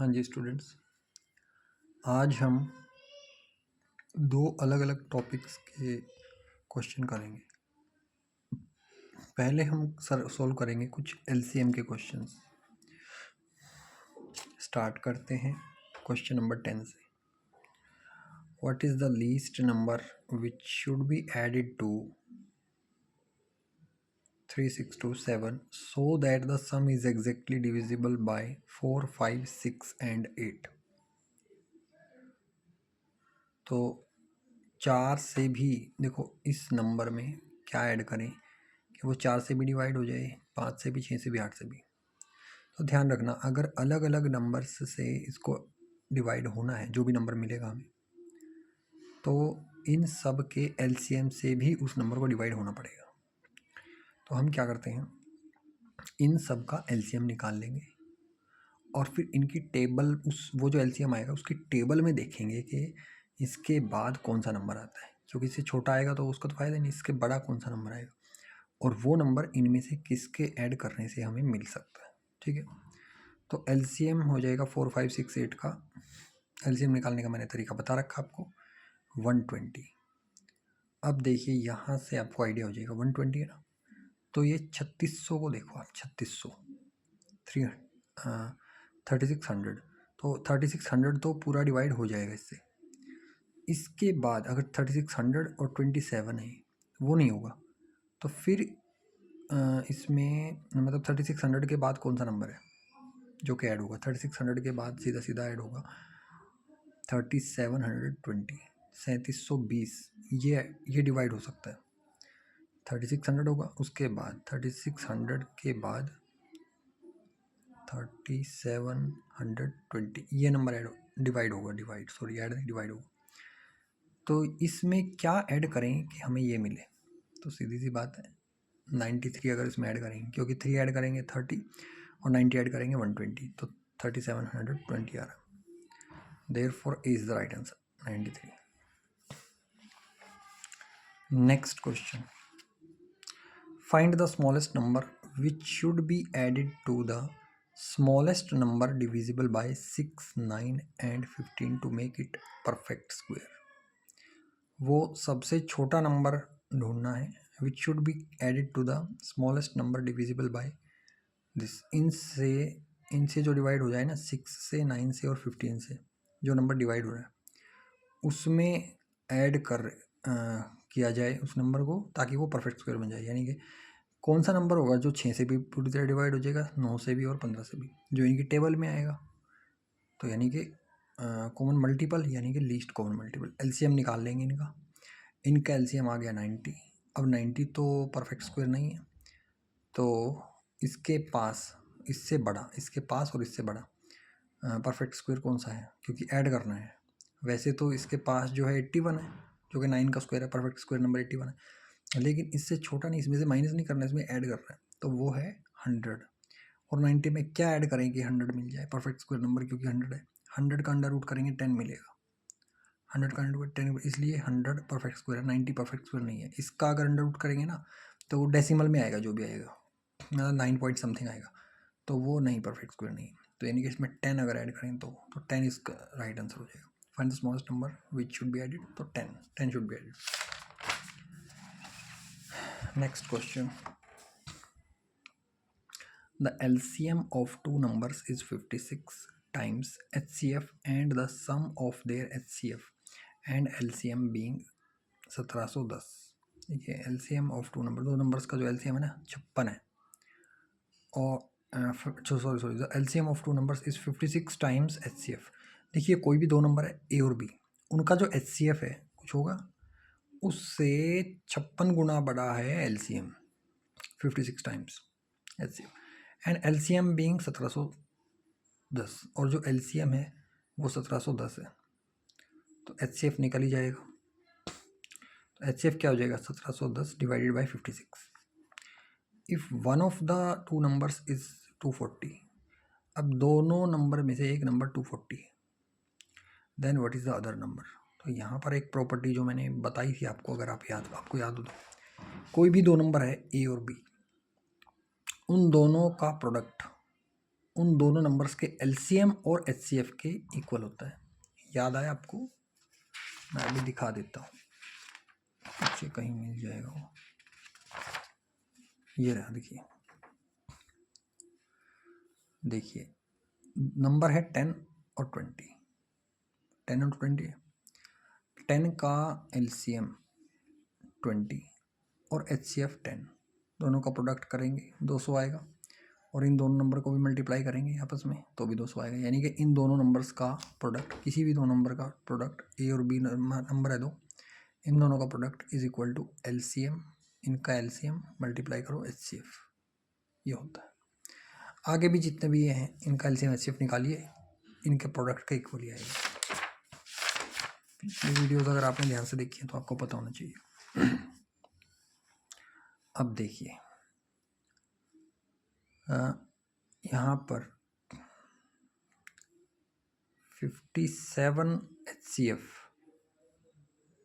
हाँ जी स्टूडेंट्स, आज हम दो अलग अलग टॉपिक्स के क्वेश्चन करेंगे। पहले हम सॉल्व करेंगे कुछ एलसीएम के क्वेश्चंस। स्टार्ट करते हैं क्वेश्चन नंबर 10 से। What is the least number which should be added to 3, 6, 2, 7 so that the sum is exactly divisible by 4, 5, 6 and 8। तो 4 से भी देखो इस नंबर में क्या ऐड करें कि वो 4 से भी डिवाइड हो जाए, 5 से भी, 6 से भी, 8 से भी। तो ध्यान रखना, अगर अलग अलग नंबर्स से इसको डिवाइड होना है, जो भी नंबर मिलेगा हमें, तो इन सब के एलसीएम से भी उस नंबर को डिवाइड होना पड़ेगा। तो हम क्या करते हैं, इन सब का एलसीएम निकाल लेंगे और फिर इनकी टेबल, वो जो एलसीएम आएगा उसकी टेबल में देखेंगे कि इसके बाद कौन सा नंबर आता है। क्योंकि इससे छोटा आएगा तो उसका तो फायदा नहीं, इसके बड़ा कौन सा नंबर आएगा और वो नंबर इनमें से किसके ऐड करने से हमें मिल सकता है। ठीक है, तो एलसीएम हो जाएगा 4, 5, 6, 8 का एलसीएम निकालने का मैंने तरीका बता रखा आपको, 120। अब देखिए यहाँ से आपको आइडिया हो जाएगा, 120 है ना, तो ये 3600 को देखो आप, 3600 3600, तो 3600 तो पूरा डिवाइड हो जाएगा इससे। इसके बाद अगर 3600 और 27 है वो नहीं होगा, तो फिर इसमें मतलब 3600 के बाद कौन सा नंबर है जो कि ऐड होगा। 3600 के बाद सीधा सीधा ऐड होगा 3720, 3720। ये डिवाइड हो सकता है। 3600 होगा, उसके बाद 3600 के बाद 3720, ये नंबर ऐड डिवाइड होगा, डिवाइड होगा। तो इसमें क्या ऐड करें कि हमें ये मिले, तो सीधी सी बात है 93 अगर इसमें ऐड करेंगे, क्योंकि 3 ऐड करेंगे 30 और 90 ऐड करेंगे 120, तो 3720 आ रहा। Therefore is the right answer, 93. Next question. Find the smallest number which should be added to the smallest number divisible by 6, 9 and 15 to make it perfect square। वो सबसे छोटा नंबर ढूंढना है, which should be added to the smallest number divisible by this। इनसे जो divide हो जाए ना, 6 से, 9 से और 15 से, जो नंबर डिवाइड हो रहा है उसमें ऐड किया जाए उस नंबर को, ताकि वो परफेक्ट स्क्वायर बन जाए। यानी कि कौन सा नंबर होगा जो 6 से भी पूरी तरह डिवाइड हो जाएगा, 9 से भी और 15 से भी, जो इनकी टेबल में आएगा। तो यानी कि कॉमन मल्टीपल, यानी कि लीस्ट कॉमन मल्टीपल। एलसीएम निकाल लेंगे इनका एलसीएम आ गया 90। अब 90 तो परफेक्ट स्क्वायर नहीं है, तो इसके पास, इससे बड़ा, इसके पास और इससे बड़ा परफेक्ट स्क्वायर कौन सा है, क्योंकि ऐड करना है। वैसे तो इसके पास जो है 81 है, जो कि 9 का स्क्वायर है, परफेक्ट स्क्वायर नंबर 81 है, लेकिन इससे छोटा नहीं, इसमें से माइनस नहीं करना है, इसमें ऐड करना है, तो वो है 100। और 90 में क्या ऐड करें कि 100 मिल जाए परफेक्ट स्क्वायर नंबर, क्योंकि 100 है। 100 का अंडर रूट करेंगे 10 मिलेगा, 100 का अंडर रूट 10, इसलिए 100 परफेक्ट स्क्वायर है, 90 परफेक्ट स्क्वायर नहीं है। इसका अगर अंडर रूट करेंगे ना तो वो डेसिमल में आएगा, जो भी आएगा मतलब 9 पॉइंट समथिंग आएगा, तो वो नहीं, परफेक्ट स्क्वायर नहीं है। तो यानी कि इसमें 10 अगर ऐड करें तो 10 इसका राइट आंसर हो जाएगा। Find the smallest number which should be added, तो 10 should be added. Next question, the LCM of two numbers is 56 times HCF and the sum of their HCF and LCM being 1710। देखिए LCM of two numbers, दो numbers का जो LCM है ना 56 है, और sorry the LCM of two numbers is 56 times HCF। देखिए कोई भी दो नंबर है A और B, उनका जो HCF है कुछ होगा, उससे 56 गुना बड़ा है LCM, 56 times HCF and LCM being 1710, और जो LCM है वो 1710 है, तो HCF निकल ही जाएगा। तो HCF क्या हो जाएगा, 1710 divided by 56। If one of the two numbers is 240, अब दोनों नंबर में से एक नंबर 240 है, then what is the other number. तो यहाँ पर एक प्रॉपर्टी जो मैंने बताई थी आपको, अगर आपको याद हो तो, कोई भी दो नंबर है A और B, उन दोनों का प्रोडक्ट, उन दोनों नंबर्स के एलसीएम और एचसीएफ के इक्वल होता है। याद आया आपको? मैं अभी दिखा देता हूँ, पीछे कहीं मिल जाएगा वो। ये रहा, देखिए नंबर है 10 और 20। 10 और 20 है। 10 का एलसीएम 20 और एचसीएफ 10, दोनों का प्रोडक्ट करेंगे 200 आएगा, और इन दोनों नंबर को भी मल्टीप्लाई करेंगे आपस में तो भी 200 आएगा। यानी कि इन दोनों नंबर्स का प्रोडक्ट, किसी भी दो नंबर का प्रोडक्ट, ए और बी नंबर है दो, इन दोनों का product is equal to LCM, इनका एलसीएम मल्टीप्लाई करो एचसीएफ, ये होता है। आगे भी जितने भी ये हैं इनका एलसीएम एचसीएफ निकालिए, इनके प्रोडक्ट का इक्वल ही आएगा। पिछली वीडियोस अगर आपने ध्यान से देखी है तो आपको पता होना चाहिए। अब देखिए यहाँ पर 57 HCF,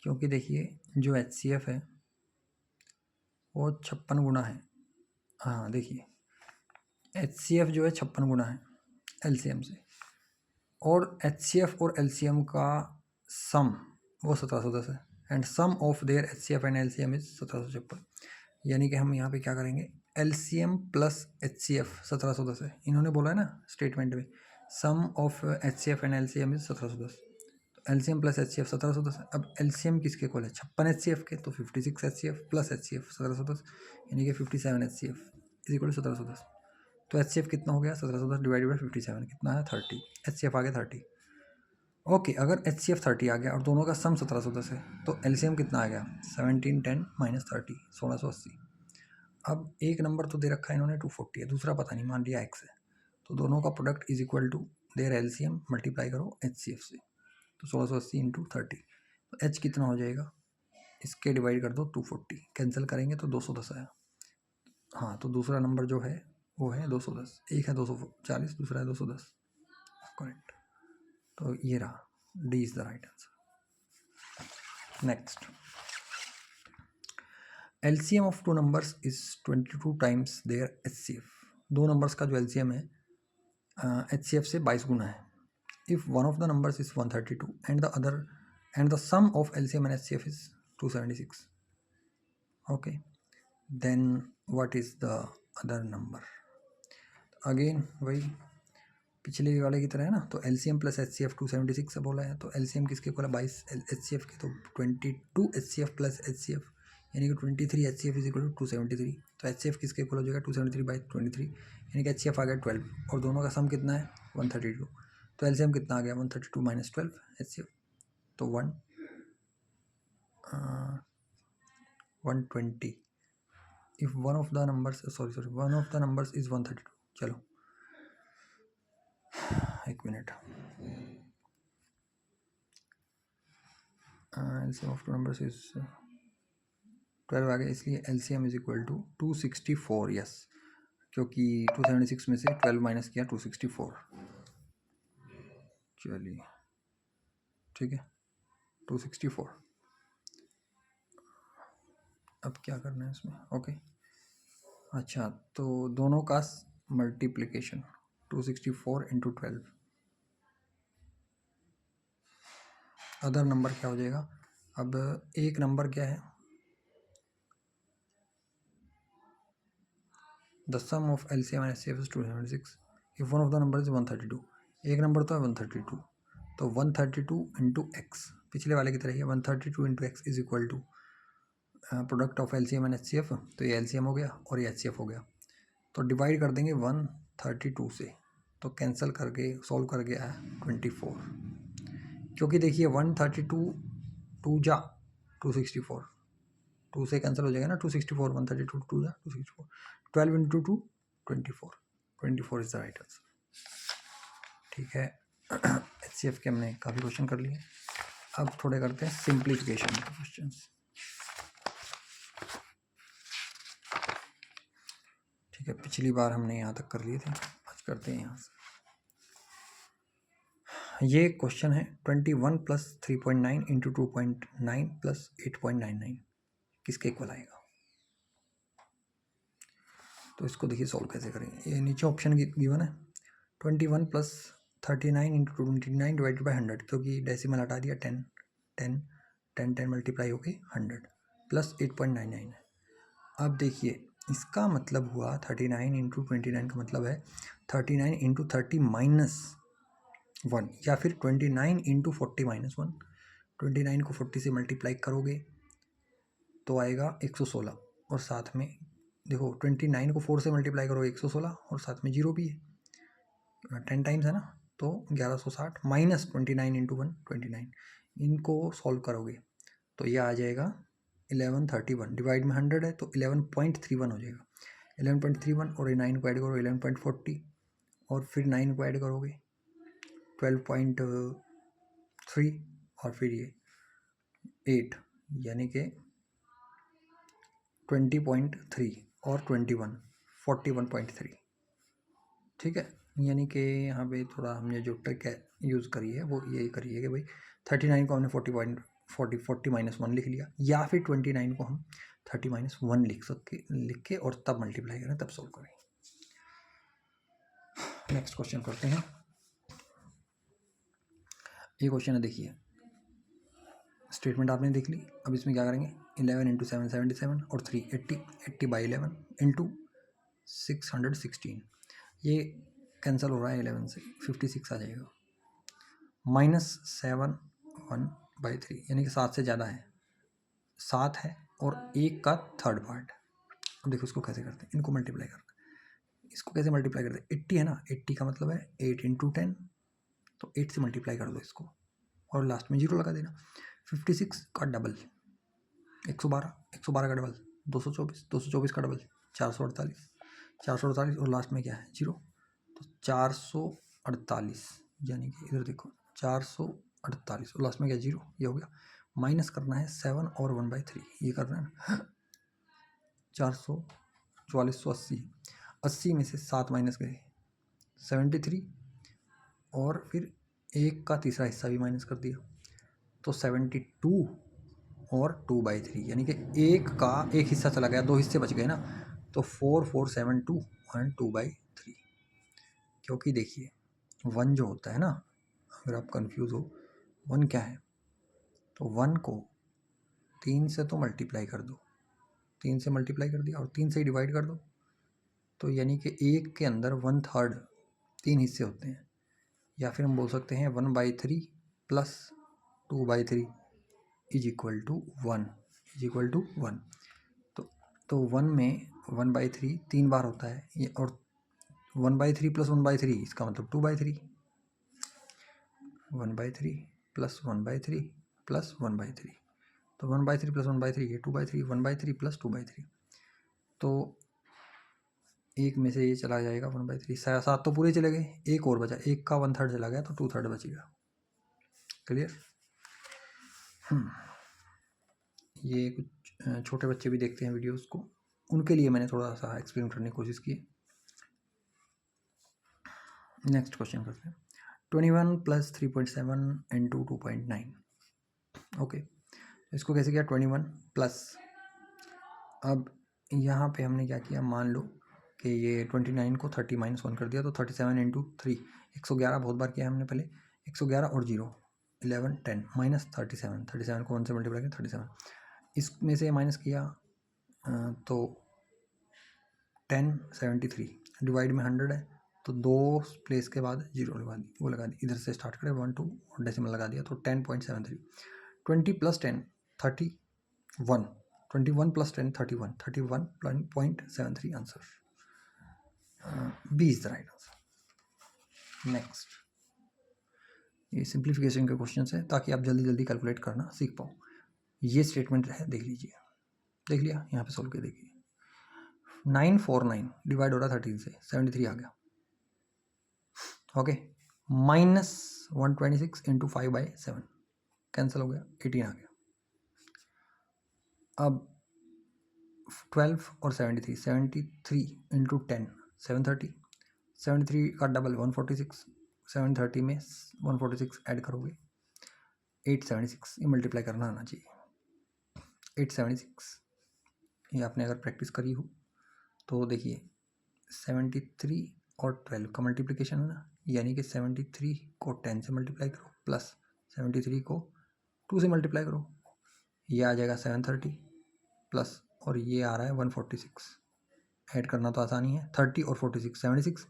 क्योंकि देखिए जो HCF है वो 56 गुना है। हाँ देखिए HCF जो है 56 गुना है LCM से, और HCF और LCM का सम वो 1710 है, and sum of their HCF and LCM is 1756। यानी कि हम यहाँ पे क्या करेंगे, LCM प्लस HCF 1710 है, इन्होंने बोला है ना स्टेटमेंट में, sum of HCF and LCM is 1710, तो LCM प्लस HCF 1710 है। अब LCM किसके इक्वल है, 56 HCF के, तो 56 HCF प्लस HCF 1710, यानी कि 57 HCF इज इक्वल टू 1710। तो HCF कितना हो गया, 1710 डिवाइडेड बाई 57 कितना है 30, HCF आ गया 30। ओके, अगर HCF 30 आ गया और दोनों का सम 1710 है तो LCM कितना आ गया 1710 माइनस 30 1680। अब एक नंबर तो दे रखा है इन्होंने 240 है, दूसरा पता नहीं, मान लिया x है, तो दोनों का product is equal to their LCM multiply करो HCF से, तो 1680 इंटू 30, तो h कितना हो जाएगा, इसके डिवाइड कर दो 240, कैंसिल करेंगे तो 210 आया। हाँ तो दूसरा नंबर जो है वो है 210, एक है 240, दूसरा है 210, करेक्ट। तो ये रहा, D is the right answer. Next, LCM of two numbers is 22 times their HCF। दो नंबर्स का जो LCM है HCF से 22 गुना है। If one of the numbers is 132 and the other and the sum of LCM and HCF is 276, okay, then what is the other number. Again वही पिछले वाले की तरह है ना, तो LCM प्लस HCF 276 से बोला है, तो LCM किसके इक्वल है 22 HCF के, तो 22 HCF प्लस HCF यानी कि 23 HCF इज इक्वल टू 273, तो HCF किसके इक्वल हो जाएगा 273 बाई 23, यानी कि HCF आ गया 12, और दोनों का सम कितना है 132, तो LCM कितना आ गया 132 माइनस 12 HCF, तो 120। If one of the numbers one of the numbers is 132, चलो एक minute, LCM of two numbers is 12 आ गया, इसलिए LCM is equal to 264, yes, क्योंकि 276 में से 12 माइनस किया 264, चलिए ठीक है 264। अब क्या करना है इसमें, ओके अच्छा, तो दोनों का मल्टीप्लिकेशन 264 इंटू 12, अदर नंबर क्या हो जाएगा। अब एक नंबर क्या है, the sum of LCM and HCF is 276, if one of the number is 132, एक नंबर तो है 132, तो 132 इंटू एक्स, पिछले वाले की तरह ही 132 into X is equal to product of LCM and HCF, तो ये LCM हो गया और ये HCF हो गया, तो डिवाइड कर देंगे 132 से, तो कैंसिल करके सॉल्व करके आया 24, क्योंकि देखिए 132 टू जा 264, 2 से कैंसिल हो जाएगा ना 264, 132 टू जा 264, 12 into 2 24, 24 is the right answer. ठीक है HCF के हमने काफ़ी क्वेश्चन कर लिए, अब थोड़े करते हैं सिंप्लीफिकेशन के क्वेश्चन। ठीक है, पिछली बार हमने यहाँ तक कर लिए थे, आज करते हैं यहाँ से। ये क्वेश्चन है 21 प्लस 3.9 इंटू 2.9 प्लस 8.99 किसके इक्वल आएगा। तो इसको देखिए सॉल्व कैसे करेंगे। ये नीचे ऑप्शन गिवन है 21 प्लस 39 इंटू 29 डिवाइडेड बाई 100, क्योंकि डेसिमल हटा दिया, 10 10 10 10 मल्टीप्लाई होके 100 प्लस 8.99 है। अब देखिए इसका मतलब हुआ 39 इंटू 29 का मतलब है 39 इंटू 30 माइनस 1, या फिर 29 इंटू 40 माइनस 1। 29 को 40 से मल्टीप्लाई करोगे तो आएगा 116, और साथ में देखो 29 को 4 से मल्टीप्लाई करोगे 116, और साथ में जीरो भी है, 10 टाइम्स है ना, तो 1160 माइनस 29 इंटू 1 29। इनको सॉल्व करोगे तो ये आ जाएगा 1131, डिवाइड में 100 है तो 11.31 हो जाएगा। 11.31 और 9 को ऐड करो 11.40, और फिर 9 को ऐड करोगे 12.3, और फिर ये 8, यानी कि 20.3 और 21 41.3। ठीक है, यानी कि यहाँ पे थोड़ा हमने जो ट्रिक यूज़ करी है वो यही करी है कि भाई 39 को हमने 40 माइनस 1 लिख लिया, या फिर 29 को हम 30 माइनस 1 लिख के और तब मल्टीप्लाई करें, तब सोल्व करें। नेक्स्ट क्वेश्चन करते हैं। ये क्वेश्चन है, देखिए स्टेटमेंट आपने देख ली। अब इसमें क्या करेंगे, 11 इंटू 7 77 और 3 80, 80 बाई 11 इंटू 616, ये कैंसिल हो रहा है 11 से, 56 आ जाएगा। माइनस 7 1 बाई 3, यानी कि 7 से ज़्यादा है, 7 है और 1 का थर्ड पार्ट। अब देखो इसको कैसे करते हैं, इनको मल्टीप्लाई करते हैं। इसको कैसे मल्टीप्लाई करते हैं, 80 है ना, 80 का मतलब है 8 इंटू 10, तो 8 से मल्टीप्लाई कर दो इसको और लास्ट में जीरो लगा देना। 56 का डबल 112, 112 का डबल 224, 224 का डबल 448, 448 और लास्ट में क्या है, जीरो, तो 448, यानी कि इधर देखो 448 और लास्ट में क्या, जीरो, ये हो गया। माइनस करना है 7 और 1/3, ये करना है ना, 444, 80 में से 7 माइनस गए 73, और फिर 1 का तीसरा हिस्सा भी माइनस कर दिया, तो 72 और 2/3, यानी कि 1 का एक हिस्सा चला गया, 2 हिस्से बच गए ना, तो 4472 और 2/3। क्योंकि देखिए 1 जो होता है ना, अगर आप कंफ्यूज हो, 1 क्या है, तो 1 को 3 से तो मल्टीप्लाई कर दो, 3 से मल्टीप्लाई कर दिया और 3 से ही डिवाइड कर दो, तो यानी कि 1 के अंदर 1/3 3 हिस्से होते हैं, या फिर हम बोल सकते हैं 1/3 plus 2/3 is equal to 1, is equal to 1। तो 1 में 1/3 3 बार होता है ये, और 1/3 प्लस 1/3 इसका मतलब 2/3, 1/3 प्लस 1/3 प्लस 1/3, तो 1/3 प्लस 1/3 ये 2/3, 1/3 प्लस 2/3, तो एक में से ये चला जाएगा 1/3, 7 तो पूरे चले गए, एक और बचा, एक का 1/3 चला गया तो 2/3 बचेगा। क्लियर। ये कुछ छोटे बच्चे भी देखते हैं वीडियोस को, उनके लिए मैंने थोड़ा सा एक्सप्लेन करने की कोशिश की। नेक्स्ट क्वेश्चन करते हैं। 21 प्लस 3.7 इंटू 2.9। ओके, इसको कैसे किया, 21 प्लस, अब यहाँ पे हमने क्या किया, मान लो कि ये 29 को 30 माइनस 1 कर दिया, तो 37 इंटू 3, 111 बहुत बार किया हमने पहले, 111 और 0 11 10 माइनस 37, 37 को 1 से मल्टीप्लाई किया 37, इसमें से माइनस किया तो 10 73, डिवाइड में 100 है तो 2 प्लेस के बाद जीरो लगा दी, वो लगा दी, इधर से स्टार्ट करें 1 2 और डेसिमल लगा दिया, तो 10.73, 20 plus 10 31, 21 plus 10 31, 31.73 answer, B is the right answer. Next, ये सिंप्लीफिकेशन के क्वेश्चन है ताकि आप जल्दी जल्दी कैलकुलेट करना सीख पाओ। ये स्टेटमेंट है, देख लीजिए, देख लिया, यहाँ पे सोल्व के देखिए। 949 डिवाइड हो रहा 13 से, 73 आ गया, ओके, माइनस 126 इंटू 5/7 कैंसिल हो गया, 18 आ गया। अब 12 और 73, 73 इंटू 10 730, 73 का डबल 146, 730 में 146 ऐड करोगे 876, ये मल्टीप्लाई करना आना चाहिए। 876, ये आपने अगर प्रैक्टिस करी हो तो देखिए 73 और 12 का मल्टीप्लिकेशन है ना, यानी कि 73 को 10 से मल्टीप्लाई करो प्लस 73 को 2 से मल्टीप्लाई करो, ये आ जाएगा 730 प्लस और ये आ रहा है 146। ऐड करना तो आसानी है, 30 और 46 76,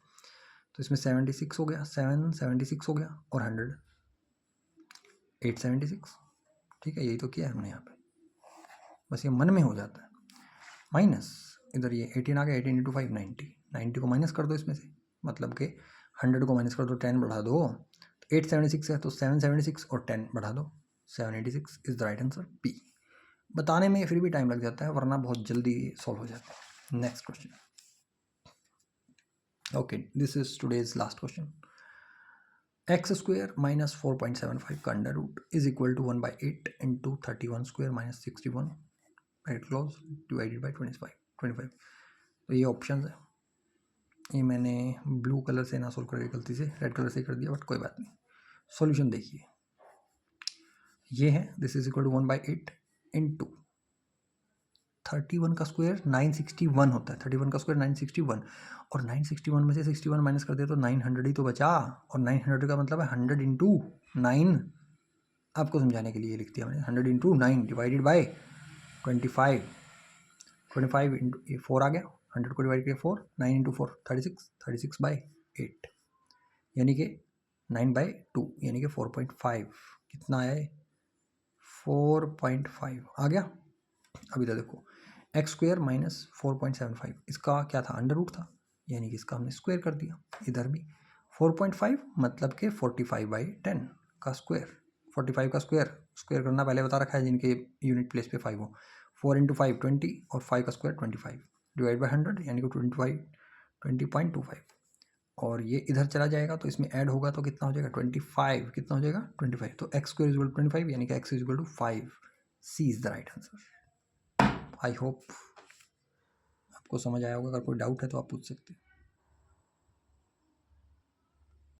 तो इसमें 76 हो गया, 776 हो गया और 100 876। ठीक है, यही तो किया है हमने यहाँ पे, बस ये मन में हो जाता है। माइनस इधर ये 18 आ गया, 18 इंटू 5 90, 90 को माइनस कर दो इसमें से, मतलब कि 100 को माइनस कर दो, 10 बढ़ा दो, 876 है तो 776 और 10 बढ़ा दो, 786 is the right answer P. बताने में फिर भी टाइम लग जाता है, वरना बहुत जल्दी सॉल्व हो जाता है। Next question. Okay, this is today's last question. X square minus 4.75 का under root is equal to 1/8 into 31 square minus 61 right close divided by 25। तो ये ऑप्शन है, ये मैंने ब्लू कलर से ना सोल्व करके गलती से रेड कलर से कर दिया, बट कोई बात नहीं। सॉल्यूशन देखिए, ये है this is equal to 1/8 into 31 का स्क्वायर 961 होता है, 31 का स्क्वायर 961, और 961 में से 61 माइनस कर दिया तो 900 ही तो बचा, और 900 का मतलब है 100 इंटू 9। आपको समझाने के लिए लिख दिया मैंने, 100 इंटू 9 डिवाइडेड बाई 25। 25 इंटू 4 आ गया, 100 को डिवाइड किया 4, 9 इंटू 4 36, 36/8 यानी कि 9/2 यानी कि 4.5। कितना आया है? 4.5 आ गया। अभी तो देखो एक्स स्क्वायर माइनस 4.75, इसका क्या था? अंडर रूट था, यानी कि इसका हमने स्क्वायर कर दिया। इधर भी 4.5 मतलब कि 45/10 का स्क्वायर, 45 का स्क्वायर करना पहले बता रखा है, जिनके यूनिट प्लेस पे 5 हो। 4 इंटू 5 20 और 5 का स्क्वायर 25 डिवाइड बाई 100 यानी कि 20.25, और ये इधर चला जाएगा तो इसमें ऐड होगा तो कितना हो जाएगा? 25। कितना हो जाएगा? 25। तो X square is equal to 25 यानी कि X is equal to 5। C is the right answer. I hope आपको समझ आया होगा। अगर कोई डाउट है तो आप पूछ सकते हैं।